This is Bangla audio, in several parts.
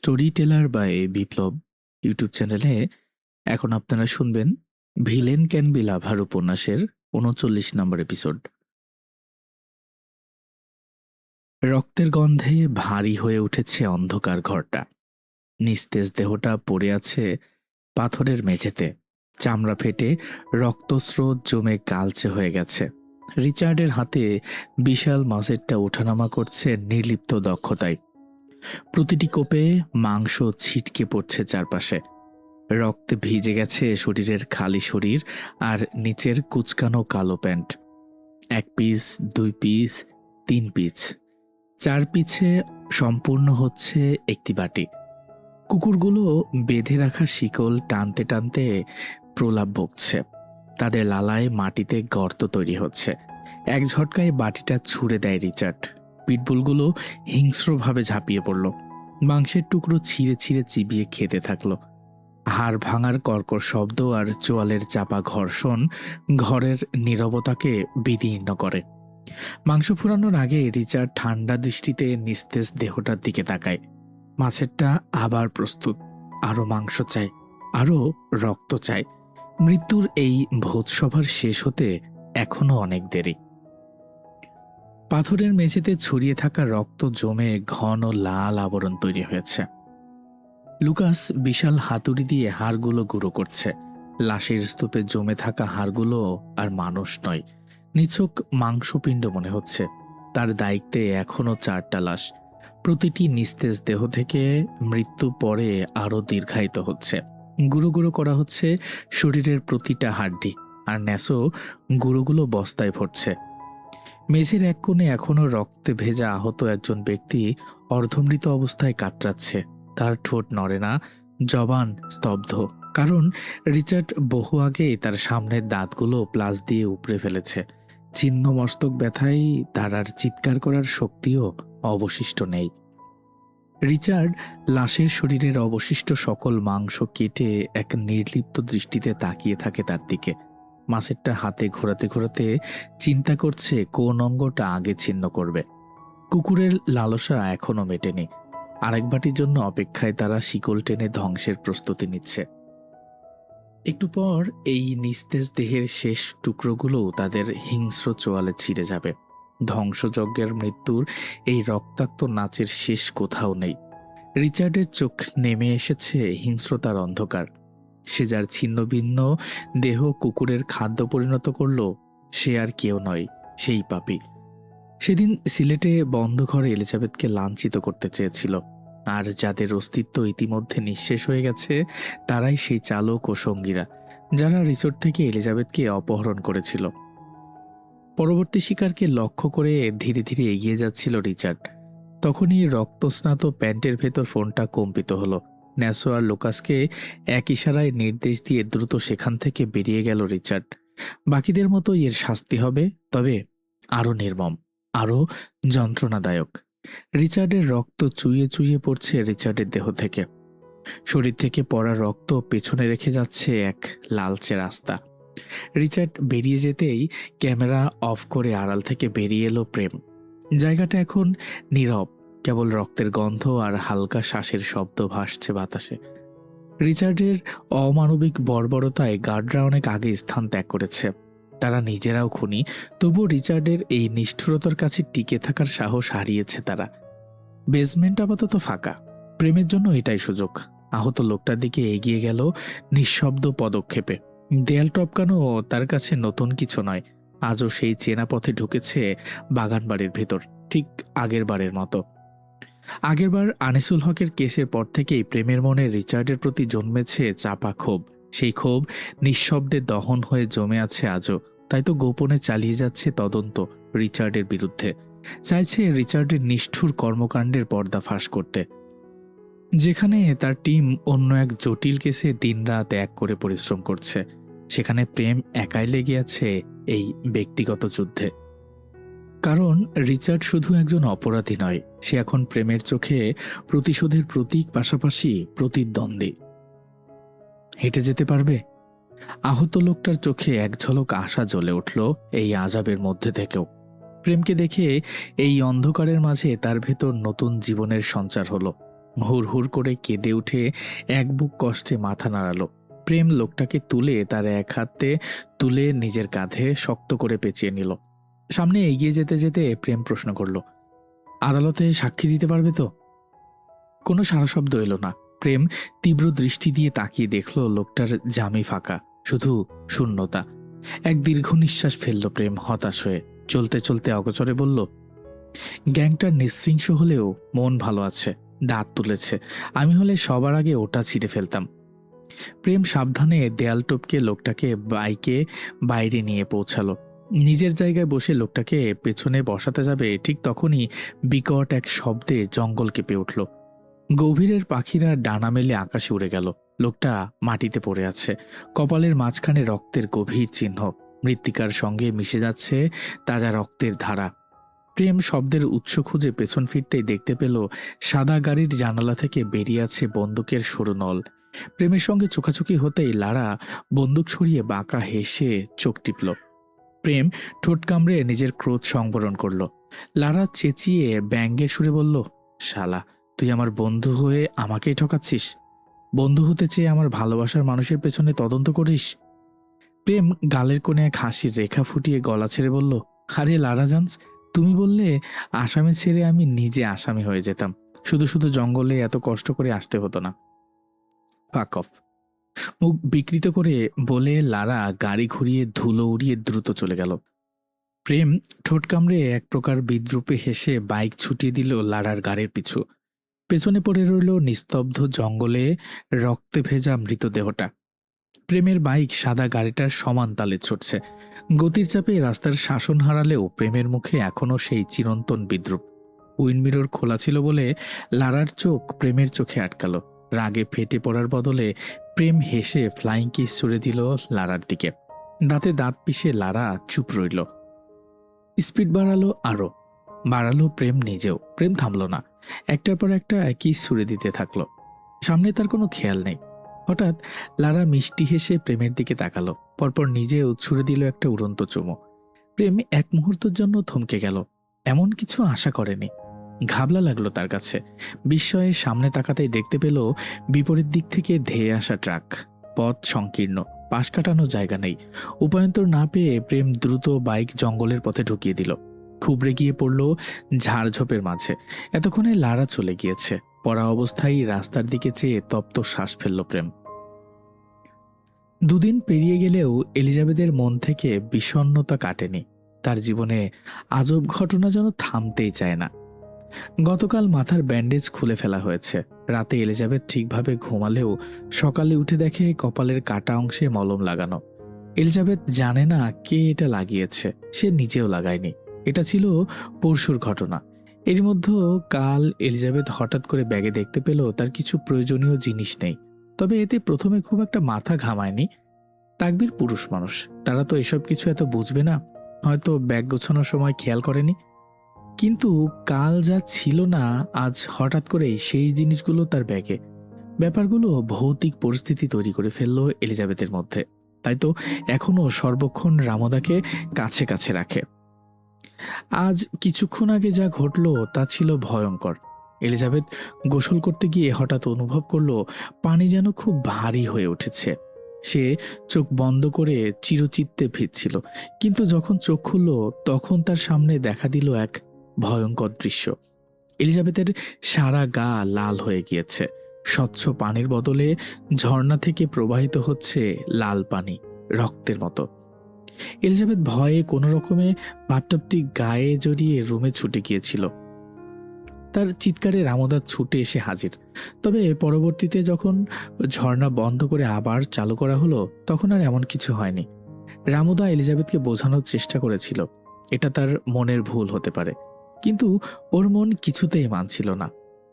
Story teller by Biplab YouTube চ্যানেলে এখন আপনারা শুনবেন ভিলেন ক্যান বি লাভার উপন্যাসের ৩৯ নম্বর এপিসোড। রক্তের গন্ধে ভারী হয়ে উঠেছে অন্ধকার ঘরটা। নিস্তেজ দেহটা পড়ে আছে পাথরের মেঝেতে, চামড়া ফেটে রক্তস্রোত জমে কালচে হয়ে গেছে। রিচার্ডের হাতে বিশাল মাছেরটা ওঠানামা করছে নির্লিপ্ত দক্ষতায়। প্রতিটি কোপে মাংস ছিটকে পড়ছে চারপাশে। রক্তে ভিজে গেছে শরীরের খালি শরীর আর নিচের কুচকানো কালো প্যান্ট। ১ পিস, ২ পিস, ৩ পিস, ৪ পিছে সম্পূর্ণ হচ্ছে একটি বাটি। কুকুরগুলো বেঁধে রাখা শিকল টানতে টানতে প্রলাপ বকছে। তাদের লালায় মাটিতে গর্ত তৈরি হচ্ছে। এক ঝটকায় বাটিটা ছুঁড়ে দেয় রিচার্ড। পিটবুলগুলো হিংস্রভাবে ঝাঁপিয়ে পড়ল। মাংসের টুকরো ছিঁড়ে ছিঁড়ে চিবিয়ে খেতে থাকলো। হাড় ভাঙার কর্কর শব্দ আর চোয়ালের চাপা ঘর্ষণ ঘরের নীরবতাকে বিদীর্ণ করে। মাংস ফুরানোর আগে রিচার্ড ঠান্ডা দৃষ্টিতে নিস্তেজ দেহটার দিকে তাকায়। মাছেরটা আবার প্রস্তুত। আরও মাংস চাই, আরও রক্ত চাই। মৃত্যুর এই ভোজসভার শেষ হতে এখনো অনেক দেরি। পাথরের মেঝেতে ছড়িয়ে থাকা রক্ত জমে ঘন লাল আবরণ তৈরি হয়েছে। লুকাস বিশাল হাতুড়ি দিয়ে হাড়গুলো গুঁড়ো করছে। লাশের স্তূপে জমে থাকা হাড়গুলো আর মানুষ নয়, নিছক মাংসপিণ্ড মনে হচ্ছে। তার দায়িত্বে এখনও ৪টা লাশ। প্রতিটি নিস্তেজ দেহ থেকে মৃত্যু পরে আরও দীর্ঘায়িত হচ্ছে। গুঁড়ো গুঁড়ো করা হচ্ছে শরীরের প্রতিটা হাড্ডি, আর ন্যাসো গুঁড়োগুলো বস্তায় ভরছে। মেঝের এক কোণে এখনও রক্তে ভেজা আহত একজন ব্যক্তি অর্ধমৃত অবস্থায় কাতরাচ্ছে। তার ঠোঁট নড়ে না, জবান স্তব্ধ, কারণ রিচার্ড বহু আগেই তার সামনের দাঁতগুলো প্লাস দিয়ে উপড়ে ফেলেছে। ছিন্ন মস্তক ব্যথায় তার আর চিৎকার করার শক্তিও অবশিষ্ট নেই। রিচার্ড লাশের শরীরের অবশিষ্ট সকল মাংস কেটে এক নির্লিপ্ত দৃষ্টিতে তাকিয়ে থাকে তার দিকে। মাছেরটা হাতে ঘোরাতে ঘোরাতে চিন্তা করছে কোন অঙ্গটা আগে ছিন্ন করবে। কুকুরের লালসা এখনো মেটেনি। আরেক বাটির জন্য অপেক্ষায় তারা শিকল টেনে ধ্বংসের প্রস্তুতি নিচ্ছে। একটু পর এই নিস্তেজ দেহের শেষ টুকরোগুলোও তাদের হিংস্র চোয়ালে ছিঁড়ে যাবে। ধ্বংসযজ্ঞের মৃত্যুর এই রক্তাক্ত নাচের শেষ কোথাও নেই। রিচার্ডের চোখ নেমে এসেছে হিংস্রতার অন্ধকার। সে যার ছিন্ন ভিন্ন দেহ কুকুরের খাদ্য পরিণত করল, সে আর কেউ নয়, সেই পাপী। সেদিন সিলেটে বন্ধ ঘরে এলিজাবেথকে লাঞ্ছিত করতে চেয়েছিল, আর যাদের অস্তিত্ব ইতিমধ্যে নিঃশেষ হয়ে গেছে তারাই সেই চালক ও সঙ্গীরা, যারা রিসোর্ট থেকে এলিজাবেথকে অপহরণ করেছিল। পরবর্তী শিকারকে লক্ষ্য করে ধীরে ধীরে এগিয়ে যাচ্ছিল রিচার্ড। তখনই রক্তস্নাত প্যান্টের ভেতর ফোনটা কম্পিত হলো। ন্যাসো আর লুকাসকে এক ইশারায় নির্দেশ দিয়ে দ্রুত সেখান থেকে বেরিয়ে গেল রিচার্ড। বাকিদের মতো এর শাস্তি হবে, তবে আরও নির্মম, আরও যন্ত্রণাদায়ক। রিচার্ডের রক্ত চুইয়ে চুইয়ে পড়ছে রিচার্ডের দেহ থেকে। শরীর থেকে পড়া রক্ত পেছনে রেখে যাচ্ছে এক লালচে রাস্তা। রিচার্ড বেরিয়ে যেতেই ক্যামেরা অফ করে আড়াল থেকে বেরিয়ে এলো প্রেম। জায়গাটা এখন নীরব, কেবল রক্তের গন্ধ আর হালকা শ্বাসের শব্দ ভাসছে বাতাসে। রিচার্ডের অমানবিক বর্বরতায় গার্ডরা অনেক আগে স্থান ত্যাগ করেছে। তারা নিজেরাও খুনি, তবুও রিচার্ডের এই নিষ্ঠুরতার কাছে টিকে থাকার সাহস হারিয়েছে তারা। বেসমেন্ট আপাতত ফাঁকা। প্রেমের জন্য এটাই সুযোগ। আহত লোকটার দিকে এগিয়ে গেল নিঃশব্দ পদক্ষেপে। দেয়াল টপকানো তার কাছে নতুন কিছু নয়। আজও সেই চেনা পথে ঢুকেছে বাগান বাড়ির ভেতর, ঠিক আগের বারের মতো। আগেরবার আনিসুল হকের কেসের পর থেকেই প্রেমের মনে রিচার্ডের প্রতি জন্মেছে চাপা ক্ষোভ। সেই ক্ষোভ নিঃশব্দে দহন হয়ে জমে আছে আজও। তাই তো গোপনে চালিয়ে যাচ্ছে তদন্ত রিচার্ডের বিরুদ্ধে। চাইছে রিচার্ডের নিষ্ঠুর কর্মকাণ্ডের পর্দা ফাঁস করতে। যেখানে তার টিম অন্য এক জটিল কেসে দিনরাত এক করে পরিশ্রম করছে, সেখানে প্রেম একাই লেগে আছে এই ব্যক্তিগত যুদ্ধে। কারণ রিচার্ড শুধু একজন অপরাধী নয়, সে এখন প্রেমের চোখে প্রতিশোধের প্রতীক, পাশাপাশি প্রতিদ্বন্দ্বী। হেঁটে যেতে পারবে? আহত লোকটার চোখে এক ঝলক আশা জ্বলে উঠল এই আযাবের মধ্যে থেকেও। প্রেমকে দেখে এই অন্ধকারের মাঝে তার ভেতর নতুন জীবনের সঞ্চার হলো। হুড় হুড় করে কেঁদে উঠে এক বুক কষ্টে মাথা নাড়ালো। প্রেম লোকটাকে তুলে তার এক হাতে তুলে নিজের কাঁধে শক্ত করে পেঁচিয়ে নিল। সামনে এগিয়ে যেতে যেতে প্রেম প্রশ্ন করল, আদালতে সাক্ষী দিতে পারবে তো? কোনো সাড়া শব্দ এলো না। প্রেম তীব্র দৃষ্টি দিয়ে তাকিয়ে দেখল লোকটার জামি ফাঁকা, শুধু শূন্যতা। এক দীর্ঘ নিঃশ্বাস ফেলল প্রেম হতাশ হয়ে। চলতে চলতে অগচরে বলল, গ্যাংটা নিঃশৃংস হলেও মন ভালো আছে, দাঁত তুলেছে। আমি হলে সবার আগে ওটা ছিঁড়ে ফেলতাম। প্রেম সাবধানে দেয়াল টপকে লোকটাকে বাইকে বাইরে নিয়ে পৌঁছালো। নিজের জায়গায় বসে লোকটাকে পেছনে বসাতে যাবে, ঠিক তখনই বিকট এক শব্দে জঙ্গল কেঁপে উঠল। গভীরের পাখিরা ডানা মেলে আকাশে উড়ে গেল। লোকটা মাটিতে পড়ে আছে, কপালের মাঝখানে রক্তের গভীর চিহ্ন। মৃত্তিকার সঙ্গে মিশে যাচ্ছে তাজা রক্তের ধারা। প্রেম শব্দের উৎস খুঁজে পেছন ফিরতেই দেখতে পেল সাদা গাড়ির জানালা থেকে বেরিয়ে আছে বন্দুকের সরু নল। প্রেমের সঙ্গে চোখাচোখি হতেই লারা বন্দুক সরিয়ে বাঁকা হেসে চোখ টিপল। প্রেম ঠোঁট কামড়ে নিজের ক্রোধ সংবরণ করল। লারা চেঁচিয়ে ব্যঙ্গের সুরে বলল, শালা, তুই আমার বন্ধু হয়ে আমাকেই ঠকাচ্ছিস? বন্ধু হতে চেয়ে আমার ভালোবাসার মানুষের পেছনে তদন্ত করিস? প্রেম গালের কোণে এক হাসির রেখা ফুটিয়ে গলা ছেড়ে বলল, আরে লারা জানস, তুমি বললে আসামি ছেড়ে আমি নিজে আসামি হয়ে যেতাম। শুধু শুধু জঙ্গলে এত কষ্ট করে আসতে হতো না। ফাক অফ। মুখ বিকৃত করে বলে লারা গাড়ি ঘুরিয়ে ধুলো উড়িয়ে দ্রুত চলে গেল। প্রেম ঠোঁট কামড়ে এক প্রকার বিদ্রুপে হেসে বাইক ছুটিয়ে দিল লারার গাড়ির পিছু। পেছনে পড়ে রইল নিস্তব্ধ জঙ্গলে রক্তে ভেজা মৃতদেহটা। প্রেমের বাইক সাদা গাড়িটার সমান তালে ছুটছে। গতির চাপে রাস্তার শাসন হারালেও প্রেমের মুখে এখনও সেই চিরন্তন বিদ্রুপ। উইন্ডমিরর খোলা ছিল বলে লারার চোখ প্রেমের চোখে আটকালো। রাগে ফেটে পড়ার বদলে প্রেম হেসে ফ্লাইং কিস ছুড়ে দিল লারার দিকে। দাঁতে দাঁত পিষে লারা চুপ রইল। স্পিড বাড়ালো প্রেম নিজেও। প্রেম থামল না, একটার পর একটা কিস ছুড়ে দিতে থাকলো। সামনে তার কোনো খেয়াল নেই। হঠাৎ লারা মিষ্টি হেসে প্রেমের দিকে তাকালো, পরপর নিজেও ছুড়ে দিল একটা উড়ন্ত চুমো। প্রেম এক মুহূর্তের জন্য থমকে গেল। এমন কিছু আশা করেনি। ঘাবলা লাগলো তার কাছে। বিস্ময়ে সামনে তাকাতেই দেখতে পেল বিপরীত দিক থেকে ধেয়ে আসা ট্রাক। পথ সংকীর্ণ, পাশ কাটানোর জায়গা নেই। উপায়ন্তর না পেয়ে প্রেম দ্রুত বাইক জঙ্গলের পথে ঢুকিয়ে দিল। খুবড়ে গিয়ে পড়ল ঝাড়ঝোপের মাঝে। এতক্ষণে লারা চলে গিয়েছে। পড়া অবস্থায় রাস্তার দিকে চেয়ে তপ্ত শ্বাস ফেলল প্রেম। দুদিন পেরিয়ে গেলেও এলিজাবেথের মন থেকে বিষণ্ণতা কাটেনি। তার জীবনে আজব ঘটনা যেন থামতেই চায় না। গতকাল মাথার ব্যান্ডেজ খুলে ফেলা হয়েছে। রাতে এলিজাবেথ ঠিকভাবে ঘুমালেও সকালে উঠে দেখে কপালের কাটা অংশে মলম লাগানো। এলিজাবেথ জানে না কে এটা লাগিয়েছে, সে নিজেও লাগায়নি। এটা ছিল পরশুর ঘটনা। এর মধ্যে কাল এলিজাবেথ হঠাৎ করে ব্যাগে দেখতে পেল তার কিছু প্রয়োজনীয় জিনিস নেই। তবে এতে প্রথমে খুব একটা মাথা ঘামায়নি। তাকবীর পুরুষ মানুষ, তারা তো এসব কিছু এত বুঝবে না। হয়তো ব্যাগ গোছানোর সময় খেয়াল করেনি। কিন্তু কাল যা ছিল না, আজ হঠাৎ করেই সেই জিনিসগুলো তার ব্যাগে। ব্যাপারগুলো ভৌতিক পরিস্থিতি তৈরি করে ফেলল এলিজাবেথের মধ্যে। তাই তো এখনো সর্বক্ষণ রামদাকে কাছে কাছে রাখে। আজ কিছুক্ষণ আগে যা ঘটল তা ছিল ভয়ঙ্কর। এলিজাবেথ গোসল করতে গিয়ে হঠাৎ অনুভব করল পানি যেন খুব ভারী হয়ে উঠেছে। সে চোখ বন্ধ করে চিরচিত্তে ভিজছিল। কিন্তু যখন চোখ খুলল তখন তার সামনে দেখা দিল এক ভয়ঙ্কর দৃশ্য। এলিজাবেথের সারা গা লাল হয়ে গিয়েছে। স্বচ্ছ পানির বদলে ঝর্ণা থেকে প্রবাহিত হচ্ছে লাল পানি, রক্তের মতো। এলিজাবেথ ভয়ে কোনো রকমে বাথটবটি গায়ে জড়িয়ে রুমে ছুটে গিয়েছিল। তার চিৎকারে রামদা ছুটে এসে হাজির। তবে পরবর্তীতে যখন ঝর্ণা বন্ধ করে আবার চালু করা হলো তখন আর এমন কিছু হয়নি। রামদা এলিজাবেথকে বোঝানোর চেষ্টা করেছিল এটা তার মনের ভুল হতে পারে, কিন্তু ওর মন কিছুতেই মানছিল না।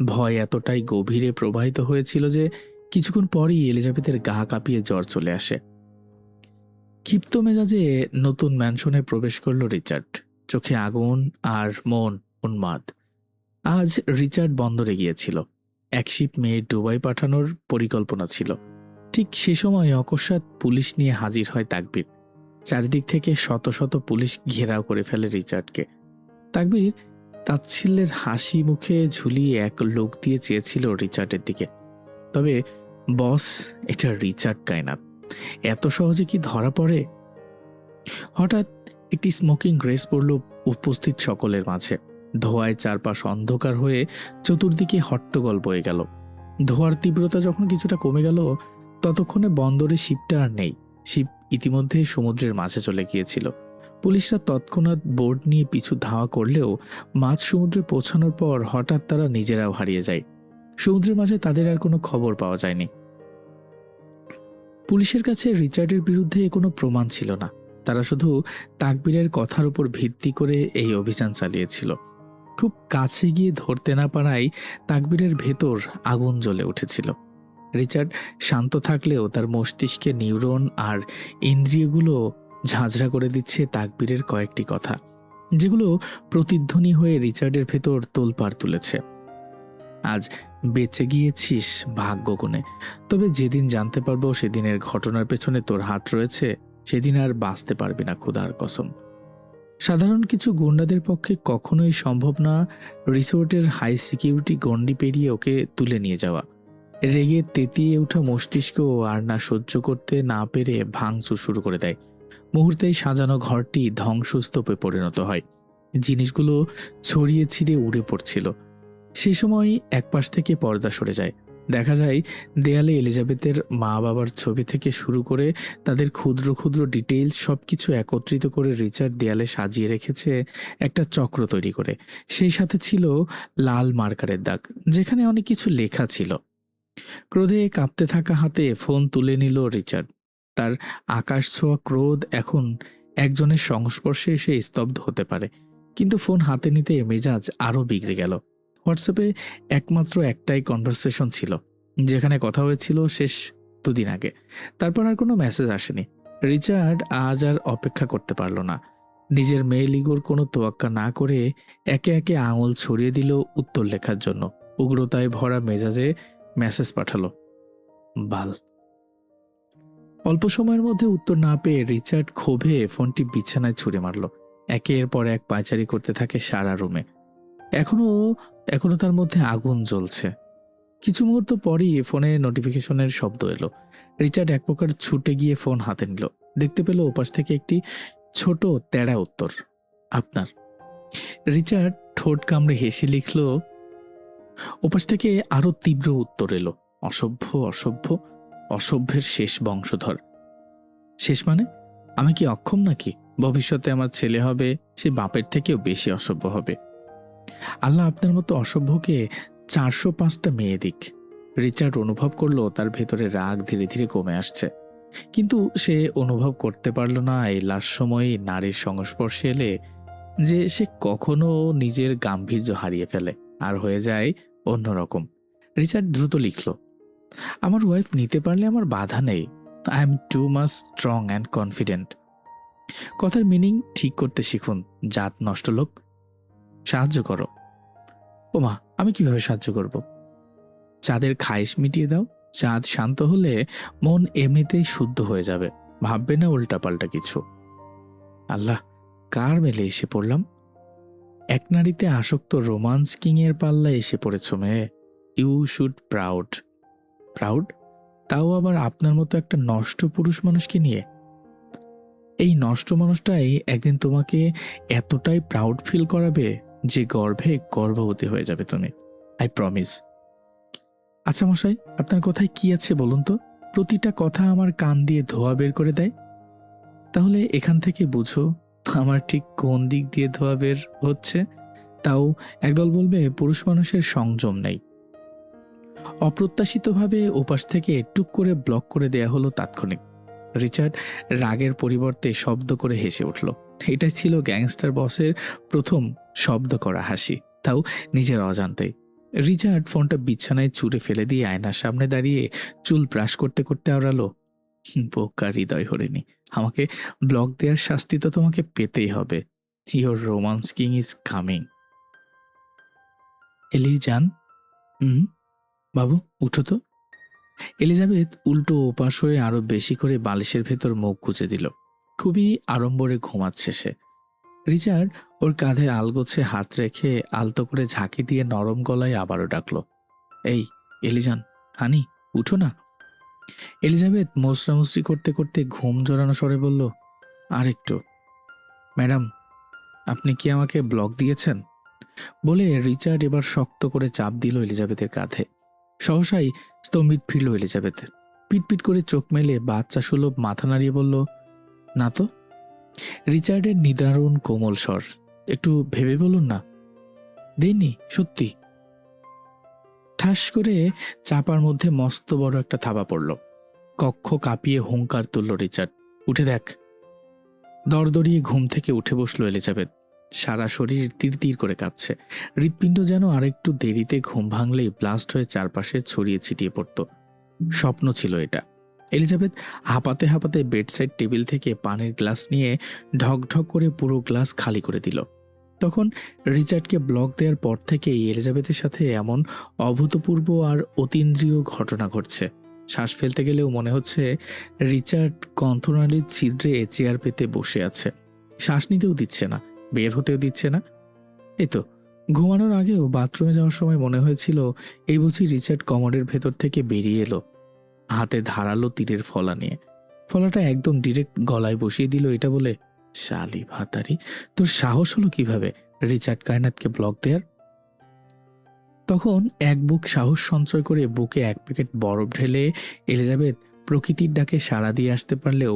ভয় এতটাই গভীরে প্রবাহিত হয়েছিল যে কিছুক্ষণ পরই এলিজাবেথের গা কাঁপিয়ে জ্বর চলে আসে। ক্ষিপ্ত মেজাজে নতুন ম্যানশনে প্রবেশ করল রিচার্ড। চোখে আগুন আর মন উন্মাদ। আজ রিচার্ড বন্দরে গিয়েছিল। এক শিপ মেয়ে দুবাই পাঠানোর পরিকল্পনা ছিল। ঠিক সে সময় অকস্মাৎ পুলিশ নিয়ে হাজির হয় তাকবীর। চারিদিক থেকে শত শত পুলিশ ঘেরাও করে ফেলে রিচার্ডকে। তাকবীর তাচ্ছিল্যের হাসি মুখে ঝুলিয়ে এক লোক দিয়ে চেয়েছিল রিচার্ডের দিকে। তবে বস, এটা রিচার্ড কায়নাত, এত সহজে কি ধরা পড়ে? হঠাৎ একটি স্মোকিং গ্রেস পড়ল উপস্থিত সকলের মাঝে। ধোঁয়ায় চারপাশ অন্ধকার হয়ে চতুর্দিকে হট্টগোল বয়ে গেল। ধোঁয়ার তীব্রতা যখন কিছুটা কমে গেল, ততক্ষণে বন্দরে শিপটা আর নেই। শিপ ইতিমধ্যে সমুদ্রের মাঝে চলে গিয়েছিল। পুলিশরা তৎক্ষণাৎ বোর্ড নিয়ে পিছু ধাওয়া করলেও মাঝ সমুদ্রে পৌঁছানোর পর হঠাৎ তারা নিজেরাও হারিয়ে যায়। সমুদ্রের মাঝে তাদের আর কোনো খবর পাওয়া যায়নি। পুলিশের কাছে রিচার্ডের বিরুদ্ধে কোনো প্রমাণ ছিল না। তারা শুধু তাকবীরের কথার উপর ভিত্তি করে এই অভিযান চালিয়েছিল। খুব কাছে গিয়ে ধরতে না পারায় তাকবীরের ভেতর আগুন জ্বলে উঠেছিল। রিচার্ড শান্ত থাকলেও তার মস্তিষ্কে নিউরন আর ইন্দ্রিয়গুলো ঝাঁঝরা করে দিচ্ছে তাকবীরের কয়েকটি কথা, যেগুলো প্রতিধ্বনি হয়ে রিচার্ডের ভেতর তোলপাড় তুলেছে। আজ বেঁচে গিয়েছিস ভাগ্য গুণে, তবে যেদিন জানতে পারবো সেদিনের ঘটনার পেছনে তোর হাত রয়েছে, সেদিন আর বাঁচতে পারবি না, খোদার কসম। সাধারণ কিছু গুন্ডাদের পক্ষে কখনোই সম্ভব না রিসোর্টের হাই সিকিউরিটি গণ্ডি পেরিয়ে ওকে তুলে নিয়ে যাওয়া। রেগে তেতিয়ে ওঠা মস্তিষ্ক আর না সহ্য করতে না পেরে ভাঙচুর শুরু করে দেয়। মুহূর্তেই সাজানো ঘরটি ধ্বংসস্তূপে পরিণত হয়। জিনিসগুলো ছড়িয়ে ছিঁড়ে উড়ে পড়ছিল। সে সময় একপাশ থেকে পর্দা সরে যায়। দেখা যায় দেয়ালে এলিজাবেথের মা বাবার ছবি থেকে শুরু করে তাদের ক্ষুদ্র ক্ষুদ্র ডিটেইলস সবকিছু একত্রিত করে রিচার্ড দেয়ালে সাজিয়ে রেখেছে একটা চক্র তৈরি করে। সেই সাথে ছিল লাল মার্কারের দাগ, যেখানে অনেক কিছু লেখা ছিল। ক্রোধে কাঁপতে থাকা হাতে ফোন তুলে নিল রিচার্ড। তার আকাশ ছোঁয়া ক্রোধ এখন একজনের সংস্পর্শে এসে স্তব্ধ হতে পারে, কিন্তু ফোন হাতে নিতে মেজাজ আরও বিগড়ে গেল। হোয়াটসঅ্যাপে একমাত্র একটাই কনভারসেশন ছিল, যেখানে কথা হয়েছিল শেষ দুদিন আগে। তারপর আর কোনো মেসেজ আসেনি। রিচার্ড আজ আর অপেক্ষা করতে পারল না। নিজের মেয়ে লিগোর কোনো তোয়াক্কা না করে একে একে আঙুল ছড়িয়ে দিল উত্তর লেখার জন্য। উগ্রতায় ভরা মেজাজে মেসেজ পাঠালো, বাল। অল্প সময়ের মধ্যে উত্তর না পেয়ে রিচার্ড ক্ষোভে ফোনটি বিছানায় ছুঁড়ে মারল। একের পর এক পায়চারি করতে থাকে সারা রুমে। এখনো তার মধ্যে আগুন জ্বলছে। কিছু মুহূর্ত পরই ফোনে নোটিফিকেশনের শব্দ এলো। রিচার্ড এক প্রকার ছুটে গিয়ে ফোন হাতে নিল। দেখতে পেল ওপাশ থেকে একটি ছোট তেড়া উত্তর, আপনার। রিচার্ড ঠোঁট কামড়ে হেসে লিখল। ওপাশ থেকে আরো তীব্র উত্তর এলো, অসভ্য অসভ্য, অসভ্যের শেষ বংশধর। শেষ মানে? আমি কি অক্ষম নাকি? ভবিষ্যতে আমার ছেলে হবে, সে বাপের থেকেও বেশি অসভ্য হবে। আল্লাহ আপনার মতো অসভ্যকে 405টা মেয়ে দিক। রিচার্ড অনুভব করলো তার ভেতরে রাগ ধীরে ধীরে কমে আসছে, কিন্তু সে অনুভব করতে পারল না এই লাস্ট সময়ে নারীর সংস্পর্শে এলে যে সে কখনো নিজের গাম্ভীর্য হারিয়ে ফেলে আর হয়ে যায় অন্যরকম। রিচার্ড দ্রুত লিখল, আমার ওয়াইফ নিতে পারলে আমার বাধা নেই। I am too much strong and confident. কথার মিনিং ঠিক করতে শিখুন, জাত নষ্ট লোক। সাহায্য করো। ওমা, আমি কিভাবে সাহায্য করব? চাঁদের খায়েশ মিটিয়ে দাও। চাঁদ শান্ত হলে মন এমনিতেই শুদ্ধ হয়ে যাবে, ভাববে না উল্টাপাল্টা কিছু। আল্লাহ, কার মেলে এসে পড়লাম? এক নারীতে আসক্ত রোমান্স কিং এর পাল্লায় এসে পড়েছ মেয়ে। You should proud. প্রাউড? তাও আবার আপনার মতো একটা নষ্ট পুরুষ মানুষকে নিয়ে। এই নষ্ট মানুষটাই একদিন তোমাকে এতটাই প্রাউড ফিল করাবে যে গর্ভে গর্ভবতী হয়ে যাবে তুমি। I promise. আচ্ছা মশাই, আপনার কথায় কি আছে বলুন তো? প্রতিটা কথা আমার কান দিয়ে ধোঁয়া বের করে দেয়। তাহলে এখান থেকে বুঝো আমার ঠিক কোন দিক দিয়ে ধোঁয়া বের হচ্ছে। তাও একদল বলবে পুরুষ মানুষের সংযম নেই। অপ্রত্যাশিতভাবে ওপাশ থেকে টুক করে ব্লক করে দেয়া হলো তাৎক্ষণিক। রিচার্ড রাগের পরিবর্তে শব্দ করে হেসে উঠল। এটাই ছিল গ্যাংস্টার বসের প্রথম শব্দ করা হাসি, তাও নিজের অজান্তেই। রিচার্ড ফোনটা বিছানায় ছুঁড়ে ফেলে দিয়ে আয়নার সামনে দাঁড়িয়ে চুল ব্রাশ করতে করতে আওড়ালো, বোকা হৃদয় হরিণী, আমাকে ব্লক দেওয়ার শাস্তি তো তোমাকে পেতেই হবে। Your romance king is coming. এলি যান। বাবু উঠো তো। এলিজাবেথ উল্টো ওপাশ হয়ে আরো বেশি করে বালিশের ভেতর মুখ গুজে দিল। খুবই আড়ম্বরে ঘুমাচ্ছে সে। রিচার্ড ওর কাঁধে আলগোছে হাত রেখে আলতো করে ঝাঁকি দিয়ে নরম গলায় আবারও ডাকলো, এই এলিজান, হানি, উঠো না। এলিজাবেথ মোচড়ামুচড়ি করতে করতে ঘুম জড়ানো স্বরে বলল, আর একটু। ম্যাডাম, আপনি কি আমাকে ব্লক দিয়েছেন? বলে রিচার্ড এবার শক্ত করে চাপ দিল এলিজাবেথের কাঁধে। সহসাই স্তম্ভিত ফিরল এলিজাবেথ। পিটপিট করে চোখ মেলে বাচ্চা সুলভ মাথা নাড়িয়ে বলল, না তো। রিচার্ডের নিদারুণ কোমল স্বর, একটু ভেবে বলুন না। দেননি, সত্যি। ঠাস করে চাপার মধ্যে মস্ত বড় একটা থাবা পড়ল। কক্ষ কাঁপিয়ে হুঙ্কার তুলল রিচার্ড, উঠে দেখ। দরদরিয়ে ঘুম থেকে উঠে বসলো এলিজাবেথ। সারা শরীর তীর তীর করে কাঁপছে। হৃৎপিণ্ড যেন আরেকটু দেরিতে ঘুম ভাঙলেই ব্লাস্ট হয়ে চারপাশে ছড়িয়ে ছিটিয়ে পড়ত। স্বপ্ন ছিল এটা। এলিজাবেথ হাঁপাতে হাঁপাতে বেডসাইড টেবিল থেকে পানির গ্লাস নিয়ে ঢক ঢক করে পুরো গ্লাস খালি করে দিল। তখন রিচার্ডকে ব্লক দেওয়ার পর থেকেই এলিজাবেথের সাথে এমন অভূতপূর্ব আর অতীন্দ্রিয় ঘটনা ঘটছে। শ্বাস ফেলতে গেলেও মনে হচ্ছে রিচার্ড কণ্ঠনালীর ছিদ্রে চেয়ার পেতে বসে আছে। শ্বাস নিতেও দিচ্ছে না, বের হতেও দিচ্ছে না। এই তো ঘুমানোর আগেও বাথরুমে যাওয়ার সময় মনে হয়েছিল এই বুঝি রিচার্ড কমোডের ভেতর থেকে বেরিয়ে এলো, হাতে ধারালো তীরের ফলা নিয়ে। ফলাটা একদম ডিরেক্ট গলায় বসিয়ে দিল, এটা বলে, শালি ভাতারি, তোর সাহস হলো কিভাবে রিচার্ড কায়নাথকে ব্লক দেয়ার? তখন এক বুক সাহস সঞ্চয় করে বুকে এক প্যাকেট বরফ ঢেলে এলিজাবেথ প্রকৃতির ডাকে সাড়া দিয়ে আসতে পারলেও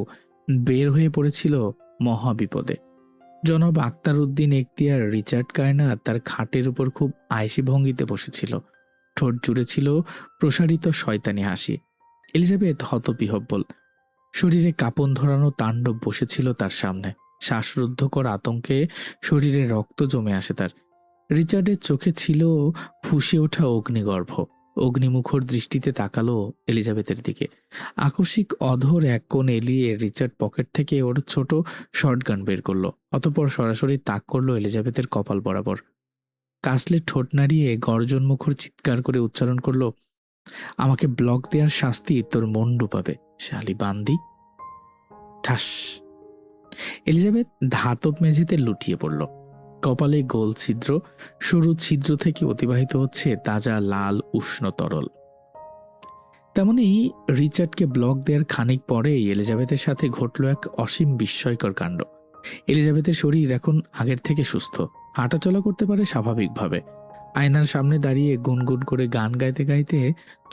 বের হয়ে পড়েছিল মহা বিপদে। জনাব আক্তার উদ্দিন এখতিয়ার রিচার্ড কায়নাথ তার খাটের উপর খুব আয়েসি ভঙ্গিতে বসেছিল। ঠোঁট জুড়ে ছিল প্রসারিত শয়তানি হাসি। এলিজাবেথ হতবিহ্বল। শরীরে কাঁপন ধরানো তাণ্ডব বসেছিল তার সামনে। শ্বাসরুদ্ধকর আতঙ্কে শরীরে রক্ত জমে আসে তার। রিচার্ডের চোখে ছিল ফুঁসে ওঠা অগ্নিগর্ভ। অগ্নিমুখর দৃষ্টিতে তাকালো এলিজাবেথের দিকে। আকস্মিক অধর এক কোণ এলিয়ে রিচার্ড পকেট থেকে ওর ছোট শর্টগান বের করলো। অতঃপর সরাসরি তাক করলো এলিজাবেথের কপাল বরাবর। কাসলে ঠোঁট নাড়িয়ে গর্জন মুখর চিৎকার করে উচ্চারণ করলো, আমাকে ব্লক দেওয়ার শাস্তি তোর মন্ডু পাবে, শালি বান্দি। ঠাস। এলিজাবেথ ধাতব মেঝেতে লুটিয়ে পড়ল। কপালে গোল ছিদ্র, সরু ছিদ্র থেকে অতিবাহিত হচ্ছে তাজা লাল উষ্ণ তরল। তেমনি রিচার্ডকে ব্লক দেওয়ার খানিক পরেই এলিজাবেথের সাথে ঘটল এক অসীম বিস্ময়কর কাণ্ড। এলিজাবেথের শরীর এখন আগের থেকে সুস্থ, হাঁটাচলা করতে পারে স্বাভাবিকভাবে। আয়নার সামনে দাঁড়িয়ে গুনগুন করে গান গাইতে গাইতে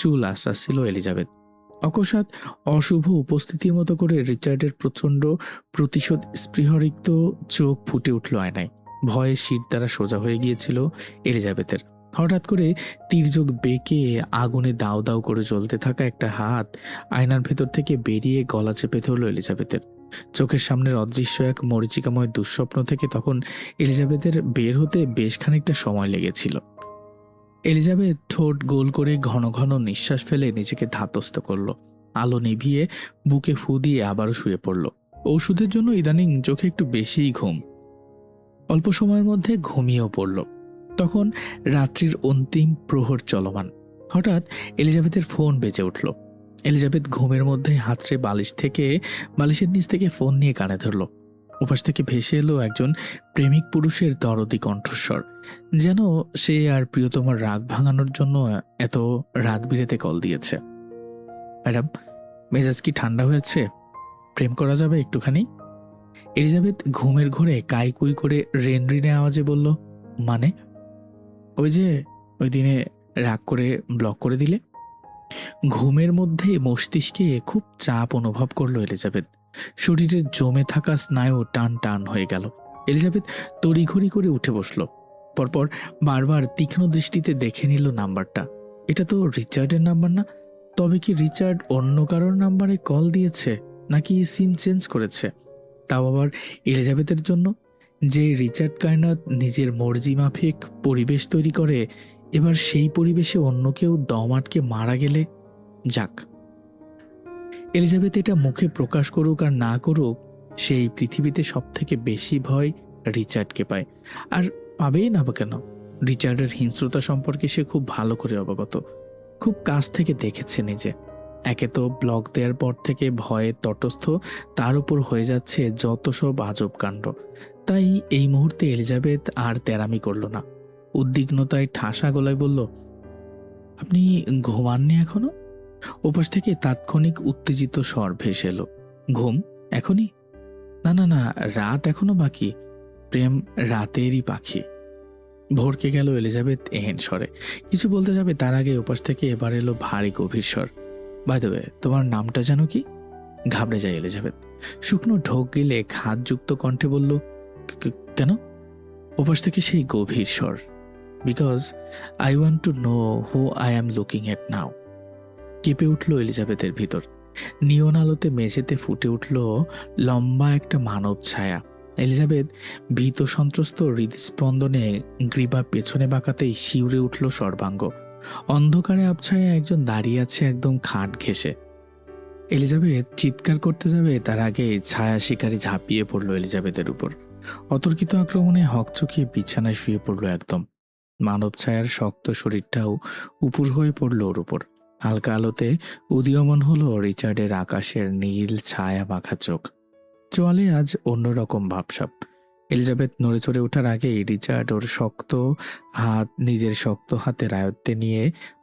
চুল আশ্রাচ্ছিল এলিজাবেথ। অকস্মাৎ অশুভ উপস্থিতির মতো করে রিচার্ডের প্রচণ্ড প্রতিশোধ স্পৃহরিক্ত চোখ ফুটে উঠল আয়নায়। ভয়ে শির দ্বারা সোজা হয়ে গিয়েছিল এলিজাবেথের। হঠাৎ করে তীর্যক বেঁকে আগুনে দাউ দাউ করে জ্বলতে থাকা একটা হাত আয়নার ভেতর থেকে বেরিয়ে গলা চেপে ধরল এলিজাবেথের। চোখের সামনের অদৃশ্য এক মরিচিকাময় দুঃস্বপ্ন থেকে তখন এলিজাবেথের বের হতে বেশ খানিকটা সময় লেগেছিল। এলিজাবেথ ঠোঁট গোল করে ঘন ঘন নিঃশ্বাস ফেলে নিজেকে ধাতস্থ করল। আলো নিভিয়ে বুকে ফু দিয়ে আবারও শুয়ে পড়ল। ঔষধের জন্য ইদানিং চোখে একটু বেশিই ঘুম। অল্প সময়ের মধ্যে ঘুমিয়েও পড়ল। তখন রাত্রির অন্তিম প্রহর চলমান। হঠাৎ এলিজাবেথের ফোন বেজে উঠল। এলিজাবেথ ঘুমের মধ্যে হাতড়ে বালিশের নিচ থেকে ফোন নিয়ে কানে ধরল। উপাস থেকে ভেসে এলো একজন প্রেমিক পুরুষের দরদি কণ্ঠস্বর, যেন সে আর প্রিয়তমার রাগ ভাঙানোর জন্য এত রাত বিরেতে কল দিয়েছে। ম্যাডাম, মেজাজ কি ঠান্ডা হয়েছে? প্রেম করা যাবে একটুখানি? এলিজাবেথ ঘুমের ঘোরে কাইকুই করে রেনরিনে আওয়াজে বলল, মানে? ওই যে ওই দিনে রাগ করে ব্লক করে দিলে। ঘুমের মধ্যে মস্তিষ্কে খুব চাপ অনুভব করলো এলিজাবেথ। শরীরের জমে থাকা স্নায়ু টান টান হয়ে গেল। এলিজাবেথ তড়িঘড়ি করে উঠে বসল। পরপর বারবার তীক্ষ্ণ দৃষ্টিতে দেখে নিল নাম্বারটা। এটা তো রিচার্ডের নাম্বার না। তবে কি রিচার্ড অন্য কারোর নাম্বারে কল দিয়েছে, নাকি সিম চেঞ্জ করেছে? তাও আবার এলিজাবেথের জন্য, যে রিচার্ড কায়নাথ নিজের মর্জি মাফিক পরিবেশ তৈরি করে, এবার সেই পরিবেশে অন্য কেউ দম আটকে মারা গেলে? যাক, এলিজাবেথ এটা মুখে প্রকাশ করুক আর না করুক, সেই পৃথিবীতে সব থেকে বেশি ভয় রিচার্ডকে পায়। আর পাবেই না বা কেন? রিচার্ডের হিংস্রতা সম্পর্কে সে খুব ভালো করে অবগত, খুব কাছ থেকে দেখেছে নিজে। একে তো ব্লক দেওয়ার পর থেকে ভয়ে তটস্থ, তার উপর হয়ে যাচ্ছে যত সব আজব কাণ্ড। তাই এই মুহূর্তে এলিজাবেথ আর তেরামি করল না। উদ্বিগ্নতায় ঠাসা গলায় বলল, আপনি ঘুমাননি এখনো? ওপাশ থেকে তাৎক্ষণিক উত্তেজিত স্বর ভেসে এলো, ঘুম এখনই? না না না, রাত এখনো বাকি। প্রেম রাতেরই পাখি। ভরকে গেল এলিজাবেথ এহেন স্বরে। কিছু বলতে যাবে তার আগে ওপাশ থেকে এবার এলো ভারী গভীর স্বর, বাই দ্য ওয়ে, তোমার নামটা জানো কি? ঘাবড়ে যায় এলিজাবেথ। শুকনো ঢোক গিলে খাদযুক্ত কণ্ঠে বলল, কেন? ওপাশ থেকে সেই গভীর স্বর, because I want to know who I am looking at now. কেঁপে উঠল এলিজাবেথের ভিতর। নিয়ন আলোতে মেঝেতে ফুটে উঠল লম্বা একটা মানব ছায়া। এলিজাবেথ ভীত সন্ত্রস্ত হৃদস্পন্দনে গ্রীবা পেছনে বাঁকাতেই শিউরে উঠল সর্বাঙ্গ। অন্ধকারে আবছায়া একজন দাঁড়িয়ে আছে একদম খাট ঘেঁষে। এলিজাবেথ চিৎকার করতে যাবে তার আগে ছায়া শিকারী ঝাঁপিয়ে পড়ল এলিজাবেথের উপর। অতর্কিত আক্রমণে হকচকিয়ে বিছানায় শুয়ে পড়ল একদম। মানব ছায়ার শক্ত শরীরটাও উপুর হয়ে পড়ল ওর উপর। হালকা আলোতে উদীয়মান হলো রিচার্ডের আকাশের নীল ছায়া মাখা চোখ। চোয়ালে আজ অন্যরকম ভাবসাব। এলিজাবেথ নড়ে চড়ে ওঠার আগেই রিচার্ড ওর শক্ত হাত নিজের শক্ত হাতের আয়ত্তে নিয়ে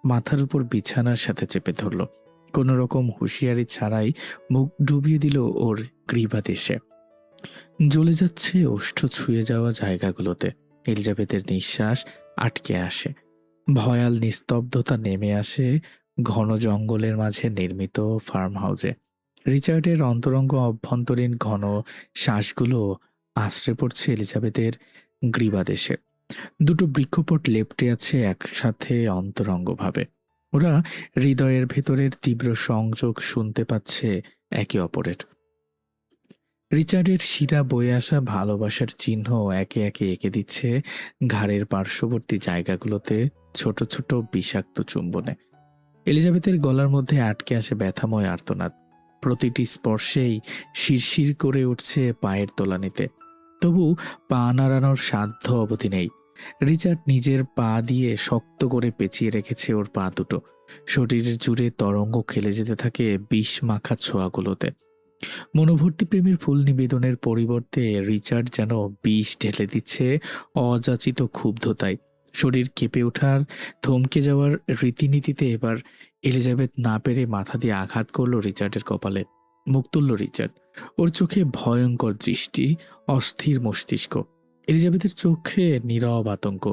মাথার উপর বিছানার সাথে চেপে ধরল। কোনো রকম হুঁশিয়ারি ছাড়াই মুখ ডুবিয়ে দিল ওর গ্রীবাদেশে। জ্বলে যাচ্ছে ওষ্ঠ ছুঁয়ে যাওয়া জায়গাগুলোতে। এলিজাবেথের নিঃশ্বাস আটকে আসে। ভয়াল নিস্তব্ধতা নেমে আসে ঘন জঙ্গলের মাঝে নির্মিত ফার্ম হাউসে। রিচার্ডের অন্তরঙ্গ অভ্যন্তরীণ ঘন শ্বাসগুলো আশ্রে পড়ছে এলিজাবেথের গ্রীবাদেশে। দুটো বৃক্ষপট লেপ্টে আছে একসাথে অন্তরঙ্গভাবে। ওরা হৃদয়ের ভেতরের তীব্র সংযোগ শুনতে পাচ্ছে একে অপরের। রিচার্ডের শিরা বয়ে আসা ভালোবাসার চিহ্ন একে একে এঁকে দিচ্ছে ঘাড়ের পার্শ্ববর্তী জায়গাগুলোতে ছোট ছোট বিষাক্ত চুম্বনে। এলিজাবেথের গলার মধ্যে আটকে আসে ব্যথাময় আর্তনাদ। প্রতিটি স্পর্শেই শিরশির করে উঠছে পায়ের তলানিতে। তবু পা নাড়ানোর সাধ্য অবধি নেই। রিচার্ড নিজের পা দিয়ে শক্ত করে পেঁচিয়ে রেখেছে ওর পা দুটো। শরীরের জুড়ে তরঙ্গ খেলে যেতে থাকে বিষ মাখা ছোঁয়াগুলোতে। মনোভর্তি প্রেমের ফুল নিবেদনের পরিবর্তে রিচার্ড যেন বিষ ঢেলে দিচ্ছে অযাচিত ক্ষুব্ধতায়। শরীর কেঁপে ওঠার থমকে যাওয়ার রীতিনীতিতে এবার এলিজাবেথ না পেরে মাথা দিয়ে আঘাত করলো রিচার্ডের কপালে। মুখ তুলল রিচার্ড। ওর চোখে ভয়ঙ্কর দৃষ্টি, অস্থির মস্তিষ্ক। এলিজাবেথের চোখে নীরব আতঙ্ক।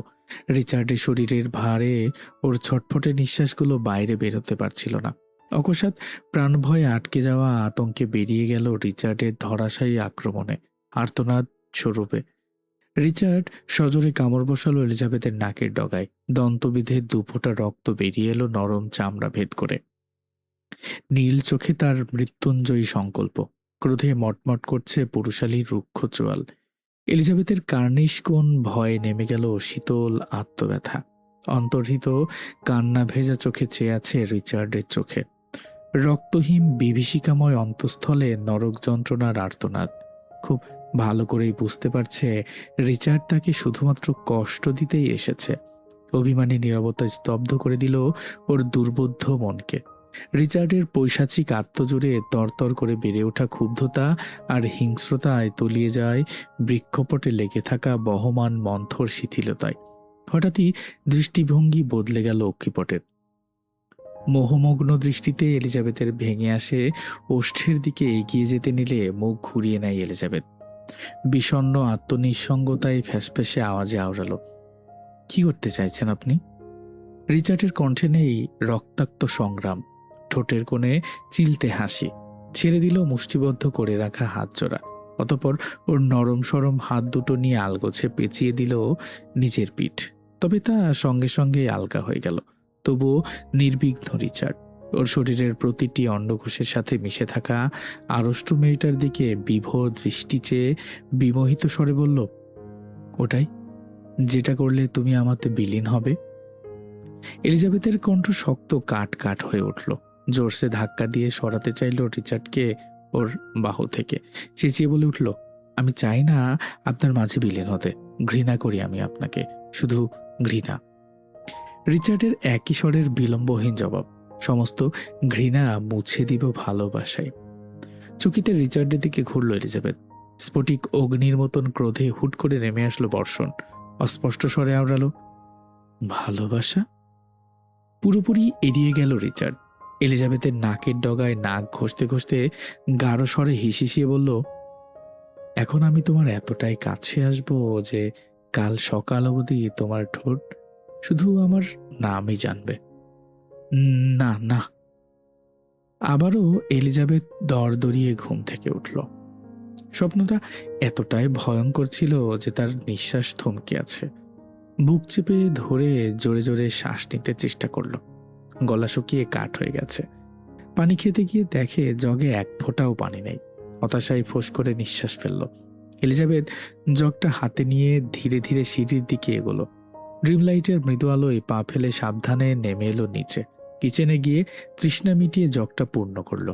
রিচার্ডের শরীরের ভারে ওর ছটফটে নিঃশ্বাসগুলো বাইরে বেরোতে পারছিল না। অকস্মাৎ প্রাণভয়ে আটকে যাওয়া আতঙ্কে বেরিয়ে গেল রিচার্ডের ধরাশায়ী আক্রমণে, আর্তনাদ স্বরূপে। রিচার্ড সজোরে কামড় বসালো এলিজাবেথের নাকের ডগায়। দন্তবিধে দুফোঁটা রক্ত বেরিয়ে এলো নরম চামড়া ভেদ করে। নীল চোখে তার মৃত্যুঞ্জয়ী সংকল্প। ক্রোধে মটমট করছে পুরুষালী রুক্ষ চোয়াল। এলিজাবেথের কার্নিশ কোণ ভয়ে নেমে গেল শীতল আত্মব্যথা। অন্তর্হিত কান্না ভেজা চোখে চেয়ে আছে রিচার্ডের চোখে। রক্তহীন বিভীষিকাময় অন্তঃস্থলে নরক যন্ত্রণার আর্তনাদ। খুব ভালো করেই বুঝতে পারছে রিচার্ড তাকে শুধুমাত্র কষ্ট দিতেই এসেছে। অভিমানী নীরবতা স্তব্ধ করে দিল ওর দুর্বোধ্য মনকে। রিচার্ডের পৈশাচিক আত্মজুড়ে তরতর করে বেড়ে ওঠা ক্ষুব্ধতা আর হিংস্রতায় তলিয়ে যায় বৃক্ষপটে লেগে থাকা বহমান মন্থর শিথিলতায়। হঠাৎই দৃষ্টিভঙ্গি বদলে গেল অক্ষিপটের। মোহমগ্ন দৃষ্টিতে এলিজাবেথের ভেঙে আসে ওষ্ঠের দিকে এগিয়ে যেতে নিলে মুখ ঘুরিয়ে নেয় এলিজাবেথ। বিষণ্ণ আত্মনিঃসঙ্গতায় ফ্যাসফ্যাসে আওয়াজে আওড়ালো, কি করতে চাইছেন আপনি? রিচার্ডের কণ্ঠে নেই রক্তাক্ত সংগ্রাম, ঠোঁটের কোণে চিলতে হাসি। ছেড়ে দিল মুষ্টিবদ্ধ করে রাখা হাত জোড়া। অতঃপর ওর নরম সরম হাত দুটো নিয়ে আলগোছে পেঁচিয়ে দিল নিজের পিঠ। তবে তা সঙ্গে সঙ্গে আলগা হয়ে গেল। তবুও নির্বিঘ্ন রিচার্ড। ওর শরীরের প্রতিটি অন্ডকোষের সাথে মিশে থাকা আড়ষ্ট মেয়েটার দিকে বিভোর দৃষ্টি চেয়ে বিমোহিত স্বরে বলল, ওটাই, যেটা করলে তুমি আমাতে বিলীন হবে। এলিজাবেথের কণ্ঠ শক্ত কাট কাট হয়ে উঠল। জোরসে ধাক্কা দিয়ে সরাতে চাইল রিচার্ডকে ওর বাহু থেকে। চেঁচিয়ে বলে উঠল, আমি চাই না আপনার মাঝে বিলীন হতে। ঘৃণা করি আমি আপনাকে, শুধু ঘৃণা। রিচার্ডের একই স্বরের বিলম্বহীন জবাব, সমস্ত ঘৃণা মুছে দিব ভালোবাসায়। চকিতে রিচার্ডের দিকে ঘুরল এলিজাবেথ। স্ফটিক অগ্নির মতন ক্রোধে হুট করে নেমে আসলো বর্ষণ। অস্পষ্ট স্বরে আওড়ালো, ভালোবাসা? পুরোপুরি এড়িয়ে গেল রিচার্ড। এলিজাবেথের নাকের ডগায় নাক ঘষতে ঘষতে গাঢ় স্বরে হিসিয়ে বলল, এখন আমি তোমার এতটাই কাছে আসবো যে কাল সকাল অবধি তোমার ঠোঁট শুধু আমার নামই জানবে। না না। আবারও এলিজাবেথ দরদরিয়ে ঘুম থেকে উঠল। স্বপ্নটা এতটাই ভয়ঙ্কর ছিল যে তার নিঃশ্বাস থমকে আছে। বুক চেপে ধরে জোরে জোরে শ্বাস নিতে চেষ্টা করল। গলা শুকিয়ে কাঠ হয়ে গেছে। পানি খেতে গিয়ে দেখে জগে এক ফোঁটাও পানি নেই। হতাশায় ফোঁস করে নিঃশ্বাস ফেলল। এলিজাবেথ জগটা হাতে নিয়ে ধীরে ধীরে সিঁড়ির দিকে এগোলো। ড্রিম লাইটের মৃদু আলোয় পা ফেলে সাবধানে নেমে এলো নিচে। কিচেনে গিয়ে তৃষ্ণা মিটিয়ে জগটা পূর্ণ করল।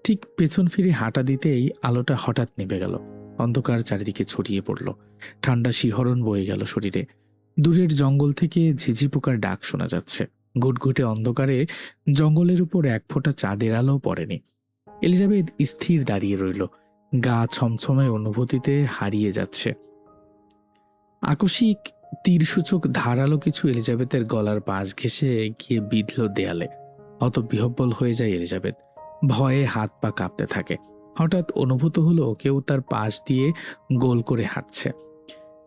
ঠিক পেছন ফিরে হাঁটা দিতেই আলোটা হঠাৎ নিভে গেল। অন্ধকার চারিদিকে ছড়িয়ে পড়ল। ঠান্ডা শিহরণ বয়ে গেল শরীরে। দূরের জঙ্গল থেকে ঝিঝি পোকার ডাক শোনা যাচ্ছে। ঘুটঘুটে অন্ধকারে জঙ্গলের উপর এক ফোঁটা চাঁদের আলো পড়েনি। এলিজাবেথ স্থির দাঁড়িয়ে রইল, গা ছমছমে অনুভূতিতে হারিয়ে যাচ্ছে। আকস্মিক তীরসূচক ধারালো কিছু এলিজাবেথের গলার পাশ ঘেঁষে গিয়ে বিঁধল দেয়ালে। হতবিহ্বল হয়ে যায় এলিজাবেথ। ভয়ে হাত পা কাঁপতে থাকে। হঠাৎ অনুভূত হলো কেউ তার পাশ দিয়ে গোল করে হাঁটছে।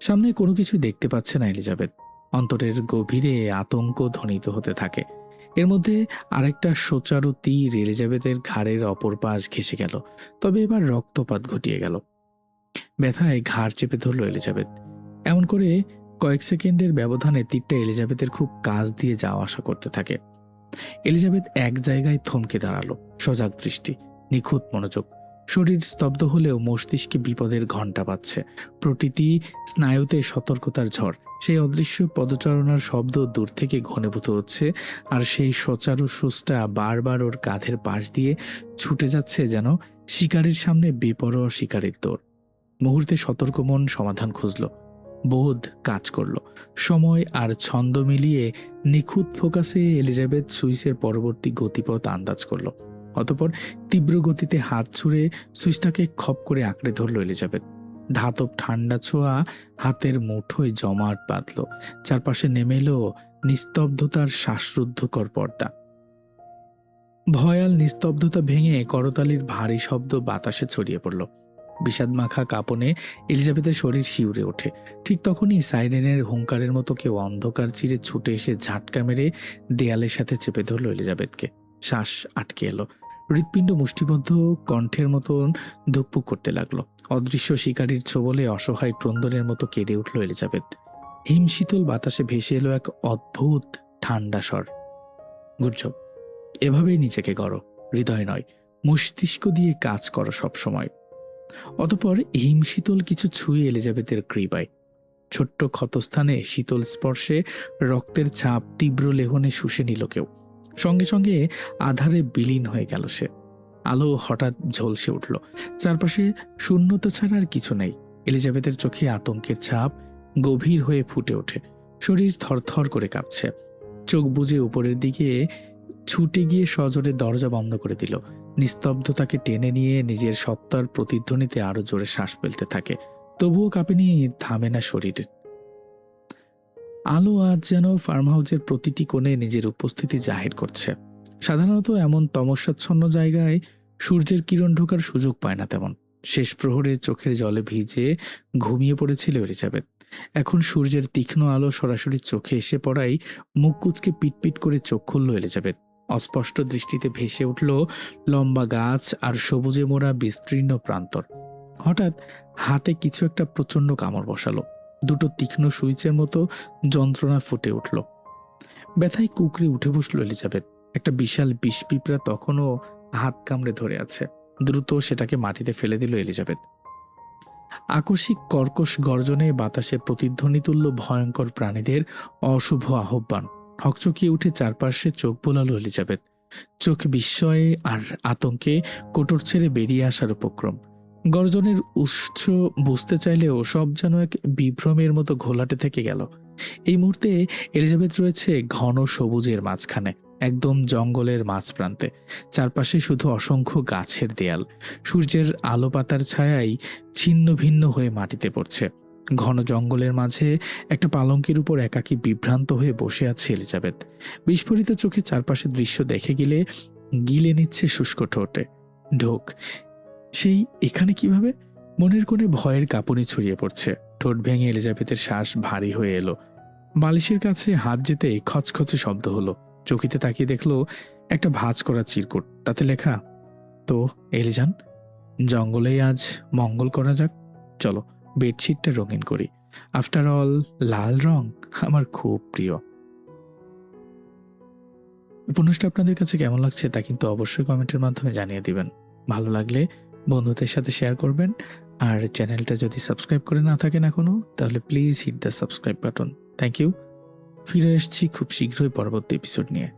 সামনে কোনো কিছু দেখতে পাচ্ছে না এলিজাবেথ। অন্তরের গভীরে আতঙ্ক ধ্বনিত হতে থাকে। এর মধ্যে আরেকটা সোচারু তীর এলিজাবেথের ঘাড়ের অপর পাশ ঘেঁষে গেল। তবে এবার রক্তপাত ঘটিয়ে গেল। ব্যথায় ঘাড় চেপে ধরল এলিজাবেথ। এমন করে কয়েক সেকেন্ডের ব্যবধানে তীরটা এলিজাবেথের খুব কাছ দিয়ে যাওয়া আসা করতে থাকে। এলিজাবেথ এক জায়গায় থমকে দাঁড়ালো, সজাগ দৃষ্টি, নিখুঁত মনোযোগ। শরীর স্তব্ধ হলেও মস্তিষ্কে বিপদের ঘণ্টা বাজছে। প্রতিটি স্নায়ুতে সতর্কতার ঝড়। সেই অদৃশ্য পদচারণার শব্দ দূর থেকে ঘনীভূত হচ্ছে, আর সেই সচারু সুসটা বারবার ওর কাঁধের পাশ দিয়ে ছুটে যাচ্ছে যেন শিকারের সামনে বেপরোয়া শিকারের দৌড়। মুহূর্তে সতর্ক মন সমাধান খুঁজল। বোধ কাজ করল। সময় আর ছন্দ মিলিয়ে নিখুঁত ফোকাসে এলিজাবেথ সুইচের পরবর্তী গতিপথ আন্দাজ করল। অতঃপর তীব্র গতিতে হাত ছুঁড়ে সুইচটাকে খপ করে আঁকড়ে ধরল এলিজাবেথ। ধাতব ঠান্ডা ছোঁয়া হাতের মুঠোয় জমাট বাঁধল। চারপাশে নেমে এলো নিস্তব্ধতার শ্বাসরুদ্ধকর পর্দা। ভয়াল নিস্তব্ধতা ভেঙে করতালির ভারী শব্দ বাতাসে ছড়িয়ে পড়ল। বিষাদমাখা কাঁপনে এলিজাবেথের শরীর শিউরে ওঠে। ঠিক তখনই সাইরেনের হুঙ্কারের মতো কেউ অন্ধকার চিরে ছুটে এসে ঝাটকা মেরে দেয়ালের সাথে চেপে ধরল এলিজাবেথকে। শ্বাস আটকে এলো। হৃৎপিণ্ড মুষ্টিবদ্ধ কণ্ঠের মতন ধুকপুক করতে লাগলো। অদৃশ্য শিকারীর ছোবলে অসহায় ক্রন্দনের মতো কেঁদে উঠল এলিজাবেথ। হিমশীতল বাতাসে ভেসে এলো এক অদ্ভুত ঠান্ডা স্বর, গুজব। এভাবেই নিজেকে গড়ো, হৃদয় নয় মস্তিষ্ক দিয়ে কাজ করো সবসময়। অতঃপর হিমশীতল কিছু ছুঁয়ে এলিজাবেথের গ্রীবায়। ছোট্ট ক্ষতস্থানে শীতল স্পর্শে রক্তের ছাপ তীব্র লেহনে শুষে নিল কেউ। সঙ্গে সঙ্গে আধারে বিলীন হয়ে গেল সে। আলো হঠাৎ ঝলসে উঠল। চারপাশে শূন্যতা ছাড়া আর কিছু নেই। এলিজাবেথের চোখে আতঙ্কের ছাপ গভীর হয়ে ফুটে ওঠে। শরীর থরথর করে কাঁপছে। চোখ বুজে উপরের দিকে ছুটে গিয়ে সজোরে দরজা বন্ধ করে দিল। নিস্তব্ধতাকে টেনে নিয়ে নিজের সত্তার প্রতিধ্বনিতে আরো জোরে শ্বাস ফেলতে থাকে। তবুও কাঁপেনি, থামে না শরীরে। আলো আজ যেন ফার্ম হাউসের প্রতিটি কোণে নিজের উপস্থিতি জাহির করছে। সাধারণত এমন তমস্যাচ্ছন্ন জায়গায় সূর্যের কিরণ ঢোকার সুযোগ পায় না তেমন। শেষ প্রহরে চোখের জলে ভিজে ঘুমিয়ে পড়েছিল এলিজাবেথ। এখন সূর্যের তীক্ষ্ণ আলো সরাসরি চোখে এসে পড়াই মুখ কুঁচকে পিটপিট করে চোখ খুলল এলিজাবেথ। অস্পষ্ট দৃষ্টিতে ভেসে উঠল লম্বা গাছ আর সবুজে মোড়া বিস্তীর্ণ প্রান্তর। হঠাৎ হাতে কিছু একটা প্রচণ্ড কামড় বসালো। দুটো তীক্ষ্ণ সুইচের মতো যন্ত্রণা ফুটে উঠল। ব্যথায় কুকড়ে উঠে বসল এলিজাবেথ। একটা বিশাল বিষ পিঁপড়া তখনও হাত কামড়ে ধরে আছে। দ্রুত সেটাকে মাটিতে ফেলে দিল এলিজাবেথ। আকস্মিক কর্কশ গর্জনে বাতাসে প্রতিধ্বনি তুলল ভয়ঙ্কর প্রাণীদের অশুভ আহ্বান। হকচকিয়ে উঠে চারপাশে চোখ বোলালো এলিজাবেথ। চোখ বিস্ময়ে আর আতঙ্কে কোটর ছেড়ে বেরিয়ে আসার উপক্রম। গর্জনের উৎস বুঝতে চাইলেও সব যেন এক বিভ্রমের মতো ঘোলাটে থেকে গেল। এই মুহূর্তে এলিজাবেথ রয়েছে ঘন সবুজের মাঝখানে, একদম জঙ্গলের মাঝ প্রান্তে। চারপাশে শুধু অসংখ্য গাছের দেয়াল। সূর্যের আলো পাতার ছায়ায় ছিন্ন ভিন্ন হয়ে মাটিতে পড়ছে। ঘন জঙ্গলের মাঝে একটা পালঙ্কের উপর একাকী বিভ্রান্ত হয়ে বসে আছে এলিজাবেথ। বিস্ফোরিত চোখে চারপাশের দৃশ্য দেখে গিলে নিচ্ছে শুষ্ক ঠোঁটে। ঢোক, সেই এখানে কিভাবে? মনের কোণে ভয়ের কাঁপুনি ছড়িয়ে পড়ছে। ঠোঁট ভেঙে এলিজাবেথের শ্বাস ভারী হয়ে এলো। বালিশের কাছে হাত যেতেই খচখচে শব্দ হলো। চকিতে তাকিয়ে দেখলো একটা ভাঁজ করা চিরকুট, তাতে লেখা, তো এলিজান, জঙ্গলেই আজ মঙ্গল করা যাক। চলো বেডশিটটা রঙিন করি। আফটার অল লাল রং আমার খুব প্রিয়। উপন্যাসটা আপনাদের কাছে কেমন লাগছে তা কিন্তু অবশ্যই কমেন্টের মাধ্যমে জানিয়ে দিবেন। ভালো লাগলে বন্ধুদের সাথে শেয়ার করবেন। আর চ্যানেলটা যদি সাবস্ক্রাইব করে না থাকেন এখনও, তাহলে please hit the subscribe button. Thank you. ফিরে এসেছি খুব শীঘ্রই পরবর্তী এপিসোড নিয়ে।